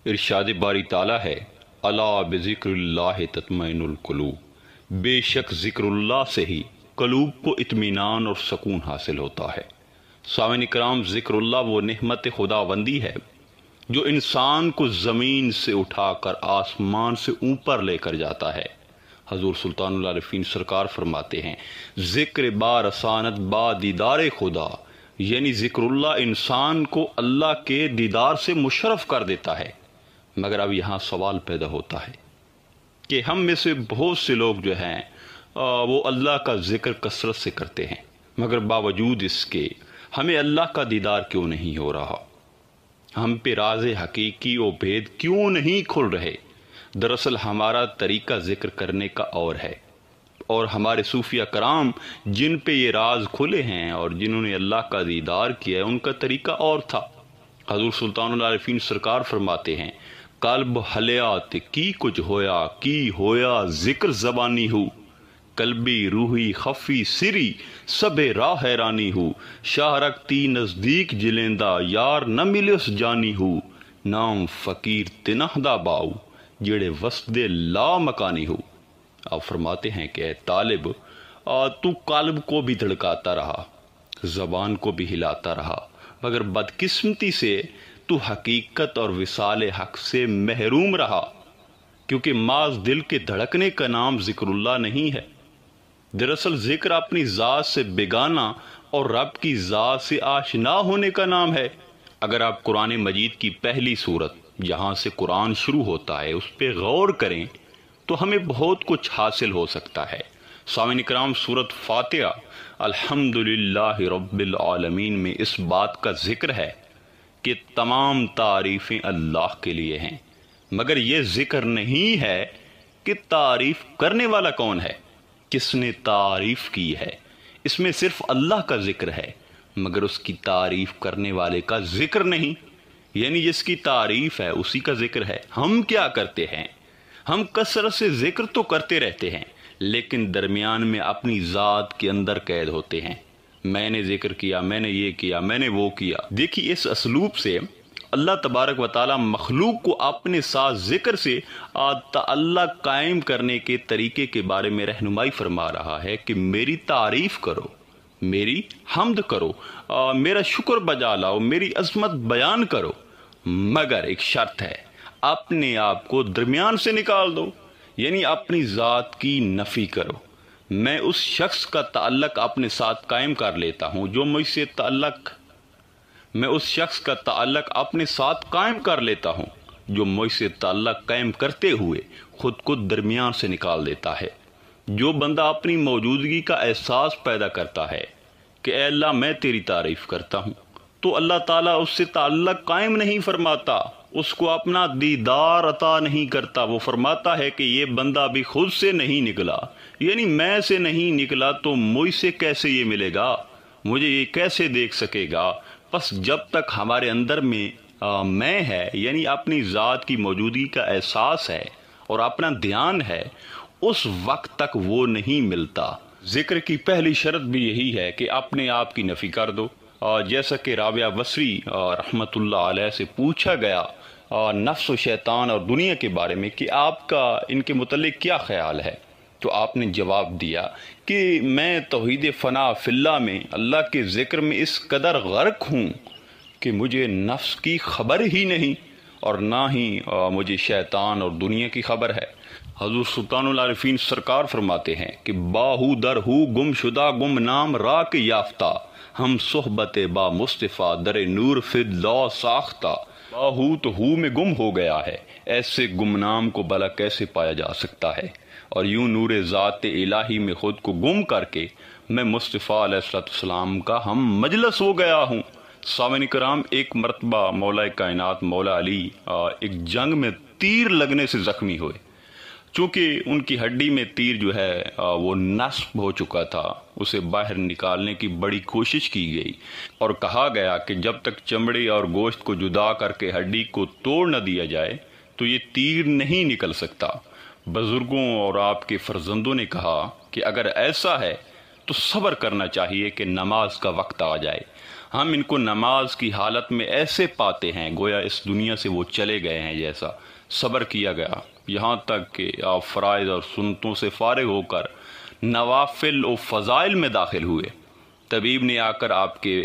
ارشاد باری تعالیٰ ہے، الا بذکر اللہ تطمئن القلوب، بے شک ذکر اللہ سے ہی قلوب کو اطمینان اور سکون حاصل ہوتا ہے۔ سامعین کرام، ذکر اللہ وہ نعمت خداوندی ہے جو انسان کو زمین سے اٹھا کر آسمان سے اوپر لے کر جاتا ہے۔ حضور سلطان العارفین سرکار فرماتے ہیں، ذکر با رسانت با دیدار خدا، یعنی ذکر اللہ انسان کو اللہ کے دیدار سے مشرف کر دیتا ہے۔ مگر اب یہاں سوال پیدا ہوتا ہے کہ ہم میں سے بہت سے لوگ جو ہیں وہ اللہ کا ذکر کثرت سے کرتے ہیں، مگر باوجود اس کے ہمیں اللہ کا دیدار کیوں نہیں ہو رہا؟ ہم پہ راز حقیقی و بھید کیوں نہیں کھل رہے؟ دراصل ہمارا طریقہ ذکر کرنے کا اور ہے، اور ہمارے صوفیہ کرام جن پہ یہ راز کھلے ہیں اور جنہوں نے اللہ کا دیدار کیا ہے، ان کا طریقہ اور تھا۔ حضور سلطان العارفین سرکار فرماتے ہیں، قلب حلیات کی کچھ ہویا ذکر زبانی ہو، قلبی روحی خفی سری سب راہ حیرانی ہو، شاہ رکھتی نزدیک جلیندہ یار نہ ملے اس جانی ہو، نام فقیر تنہ دا باؤ جڑے وسط لا مکانی ہو۔ آپ فرماتے ہیں کہ اے طالب، تو قلب کو بھی دھڑکاتا رہا، زبان کو بھی ہلاتا رہا، مگر بدقسمتی سے تو حقیقت اور وصال حق سے محروم رہا، کیونکہ محض دل کے دھڑکنے کا نام ذکر اللہ نہیں ہے۔ دراصل ذکر اپنی ذات سے بیگانہ اور رب کی ذات سے آشنا ہونے کا نام ہے۔ اگر آپ قرآن مجید کی پہلی سورت جہاں سے قرآن شروع ہوتا ہے اس پہ غور کریں تو ہمیں بہت کچھ حاصل ہو سکتا ہے۔ سامعین کرام، سورت فاتحہ الحمدللہ رب العالمین میں اس بات کا ذکر ہے کہ تمام تعریفیں اللہ کے لیے ہیں، مگر یہ ذکر نہیں ہے کہ تعریف کرنے والا کون ہے، کس نے تعریف کی ہے۔ اس میں صرف اللہ کا ذکر ہے، مگر اس کی تعریف کرنے والے کا ذکر نہیں، یعنی جس کی تعریف ہے اسی کا ذکر ہے۔ ہم کیا کرتے ہیں؟ ہم کثرت سے ذکر تو کرتے رہتے ہیں، لیکن درمیان میں اپنی ذات کے اندر قید ہوتے ہیں۔ میں نے ذکر کیا، میں نے یہ کیا، میں نے وہ کیا۔ دیکھیے، اس اسلوب سے اللہ تبارک و تعالی مخلوق کو اپنے ساتھ ذکر سے تعلق قائم کرنے کے طریقے کے بارے میں رہنمائی فرما رہا ہے کہ میری تعریف کرو، میری حمد کرو، میرا شکر بجا لاؤ، میری عظمت بیان کرو، مگر ایک شرط ہے، اپنے آپ کو درمیان سے نکال دو، یعنی اپنی ذات کی نفی کرو۔ میں اس شخص کا تعلق اپنے ساتھ قائم کر لیتا ہوں جو مجھ سے تعلق قائم کرتے ہوئے خود کو درمیان سے نکال دیتا ہے۔ جو بندہ اپنی موجودگی کا احساس پیدا کرتا ہے کہ اے اللہ میں تیری تعریف کرتا ہوں، تو اللہ تعالیٰ اس سے تعلق قائم نہیں فرماتا، اس کو اپنا دیدار عطا نہیں کرتا۔ وہ فرماتا ہے کہ یہ بندہ بھی خود سے نہیں نکلا، یعنی میں سے نہیں نکلا تو مجھ سے کیسے یہ ملے گا، مجھے یہ کیسے دیکھ سکے گا؟ بس جب تک ہمارے اندر میں میں ہے، یعنی اپنی ذات کی موجودگی کا احساس ہے اور اپنا دھیان ہے، اس وقت تک وہ نہیں ملتا۔ ذکر کی پہلی شرط بھی یہی ہے کہ اپنے آپ کی نفی کر دو۔ جیسا کہ رابعہ وسری رحمت اللہ علیہ سے پوچھا گیا نفس و شیطان اور دنیا کے بارے میں کہ آپ کا ان کے متعلق کیا خیال ہے، تو آپ نے جواب دیا کہ میں توحید فنا فی اللہ میں، اللہ کے ذکر میں اس قدر غرق ہوں کہ مجھے نفس کی خبر ہی نہیں اور نہ ہی مجھے شیطان اور دنیا کی خبر ہے۔ حضور سلطان العارفین سرکار فرماتے ہیں کہ باہو در ہو گم شدہ گم نام راک یافتہ، ہم صحبت با مصطفیٰ در نور فی اللہ ساختہ۔ باہو تو ہو میں گم ہو گیا ہے، ایسے گمنام کو بھلا کیسے پایا جا سکتا ہے؟ اور یوں نور ذات الہی میں خود کو گم کر کے میں مصطفیٰ علیہ السلام کا ہم مجلس ہو گیا ہوں۔ سامعین کرام، ایک مرتبہ مولا کائنات مولا علی ایک جنگ میں تیر لگنے سے زخمی ہوئے۔ چونکہ ان کی ہڈی میں تیر جو ہے وہ نصب ہو چکا تھا، اسے باہر نکالنے کی بڑی کوشش کی گئی اور کہا گیا کہ جب تک چمڑے اور گوشت کو جدا کر کے ہڈی کو توڑ نہ دیا جائے تو یہ تیر نہیں نکل سکتا۔ بزرگوں اور آپ کے فرزندوں نے کہا کہ اگر ایسا ہے تو صبر کرنا چاہیے کہ نماز کا وقت آ جائے۔ ہم ان کو نماز کی حالت میں ایسے پاتے ہیں گویا اس دنیا سے وہ چلے گئے ہیں جیسا۔ صبر کیا گیا یہاں تک کہ آپ فرائض اور سنتوں سے فارغ ہو کر نوافل و فضائل میں داخل ہوئے۔ طبیب نے آ کر آپ کے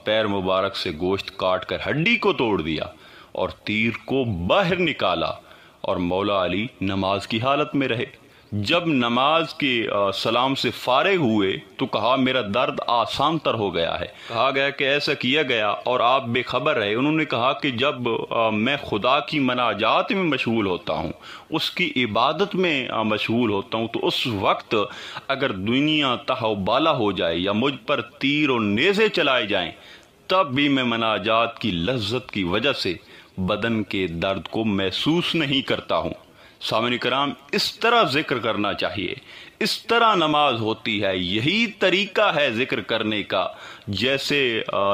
پیر مبارک سے گوشت کاٹ کر ہڈی کو توڑ دیا اور تیر کو باہر نکالا، اور مولا علی نماز کی حالت میں رہے۔ جب نماز کے سلام سے فارغ ہوئے تو کہا میرا درد آسان تر ہو گیا ہے۔ کہا گیا کہ ایسا کیا گیا اور آپ بے خبر رہے۔ انہوں نے کہا کہ جب میں خدا کی مناجات میں مشغول ہوتا ہوں، اس کی عبادت میں مشغول ہوتا ہوں، تو اس وقت اگر دنیا تہو بالا ہو جائے یا مجھ پر تیر اور نیزے چلائے جائیں، تب بھی میں مناجات کی لذت کی وجہ سے بدن کے درد کو محسوس نہیں کرتا ہوں۔ سامعین کرام، اس طرح ذکر کرنا چاہیے، اس طرح نماز ہوتی ہے، یہی طریقہ ہے ذکر کرنے کا جیسے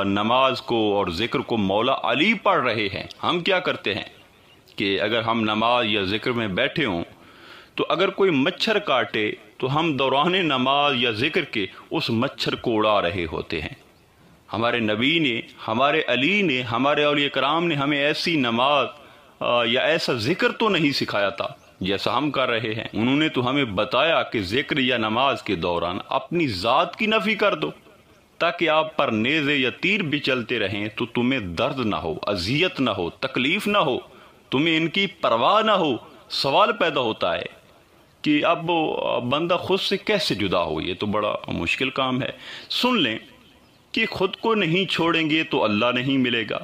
نماز کو اور ذکر کو مولا علی پڑھ رہے ہیں۔ ہم کیا کرتے ہیں کہ اگر ہم نماز یا ذکر میں بیٹھے ہوں تو اگر کوئی مچھر کاٹے تو ہم دوران نماز یا ذکر کے اس مچھر کو اڑا رہے ہوتے ہیں۔ ہمارے نبی نے، ہمارے علی نے، ہمارے اولیاء کرام نے ہمیں ایسی نماز یا ایسا ذکر تو نہیں سکھایا تھا جیسا ہم کر رہے ہیں۔ انہوں نے تو ہمیں بتایا کہ ذکر یا نماز کے دوران اپنی ذات کی نفی کر دو تاکہ آپ پر نیزے یا تیر بھی چلتے رہیں تو تمہیں درد نہ ہو، اذیت نہ ہو، تکلیف نہ ہو، تمہیں ان کی پرواہ نہ ہو۔ سوال پیدا ہوتا ہے کہ اب بندہ خود سے کیسے جدا ہو؟ یہ تو بڑا مشکل کام ہے۔ سن لیں کہ خود کو نہیں چھوڑیں گے تو اللہ نہیں ملے گا۔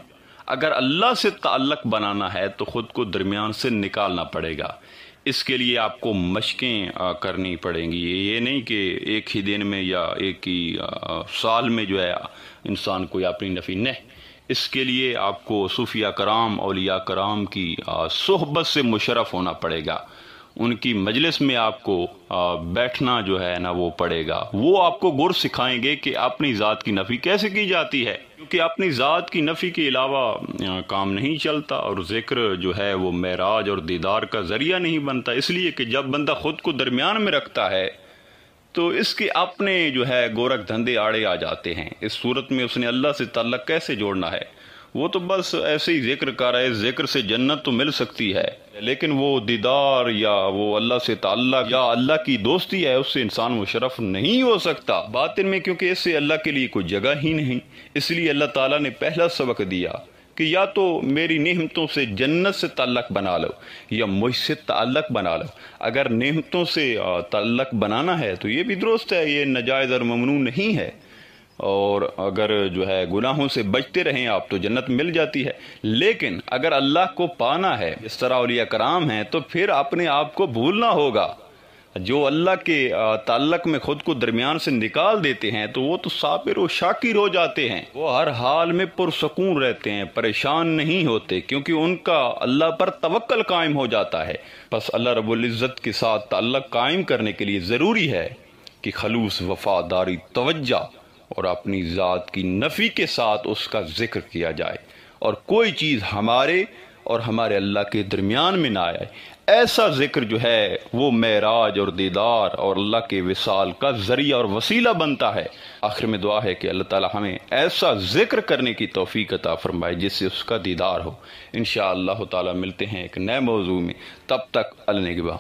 اگر اللہ سے تعلق بنانا ہے تو خود کو درمیان سے نکالنا پڑے گا۔ اس کے لیے آپ کو مشقیں کرنی پڑیں گی۔ یہ نہیں کہ ایک ہی دن میں یا ایک ہی سال میں جو ہے انسان کو اپنی نفی نہیں، اس کے لیے آپ کو صوفیاء کرام، اولیاء کرام کی صحبت سے مشرف ہونا پڑے گا۔ ان کی مجلس میں آپ کو بیٹھنا جو ہے نا وہ پڑے گا۔ وہ آپ کو گر سکھائیں گے کہ اپنی ذات کی نفی کیسے کی جاتی ہے، کیونکہ اپنی ذات کی نفی کے علاوہ کام نہیں چلتا، اور ذکر جو ہے وہ معراج اور دیدار کا ذریعہ نہیں بنتا۔ اس لیے کہ جب بندہ خود کو درمیان میں رکھتا ہے تو اس کے اپنے جو ہے گورکھ دھندے آڑے آ جاتے ہیں۔ اس صورت میں اس نے اللہ سے تعلق کیسے جوڑنا ہے؟ وہ تو بس ایسے ہی ذکر کر رہے، ذکر سے جنت تو مل سکتی ہے، لیکن وہ دیدار یا وہ اللہ سے تعلق یا اللہ کی دوستی ہے، اس سے انسان مشرف نہیں ہو سکتا باطن میں، کیونکہ اس سے اللہ کے لیے کوئی جگہ ہی نہیں۔ اس لیے اللہ تعالیٰ نے پہلا سبق دیا کہ یا تو میری نعمتوں سے جنت سے تعلق بنا لو یا مجھ سے تعلق بنا لو۔ اگر نعمتوں سے تعلق بنانا ہے تو یہ بھی درست ہے، یہ ناجائز اور ممنوع نہیں ہے، اور اگر جو ہے گناہوں سے بچتے رہیں آپ تو جنت مل جاتی ہے۔ لیکن اگر اللہ کو پانا ہے جس طرح اولیاء کرام ہیں تو پھر اپنے آپ کو بھولنا ہوگا۔ جو اللہ کے تعلق میں خود کو درمیان سے نکال دیتے ہیں تو وہ تو صابر و شاکر ہو جاتے ہیں، وہ ہر حال میں پرسکون رہتے ہیں، پریشان نہیں ہوتے، کیونکہ ان کا اللہ پر توکل قائم ہو جاتا ہے۔ بس اللہ رب العزت کے ساتھ تعلق قائم کرنے کے لیے ضروری ہے کہ خلوص، وفاداری، توجہ اور اپنی ذات کی نفی کے ساتھ اس کا ذکر کیا جائے، اور کوئی چیز ہمارے اور ہمارے اللہ کے درمیان میں نہ آئے۔ ایسا ذکر جو ہے وہ معراج اور دیدار اور اللہ کے وصال کا ذریعہ اور وسیلہ بنتا ہے۔ آخر میں دعا ہے کہ اللہ تعالی ہمیں ایسا ذکر کرنے کی توفیق عطا فرمائے جس سے اس کا دیدار ہو۔ انشاءاللہ تعالی ملتے ہیں ایک نئے موضوع میں، تب تک اللہ نگہبان۔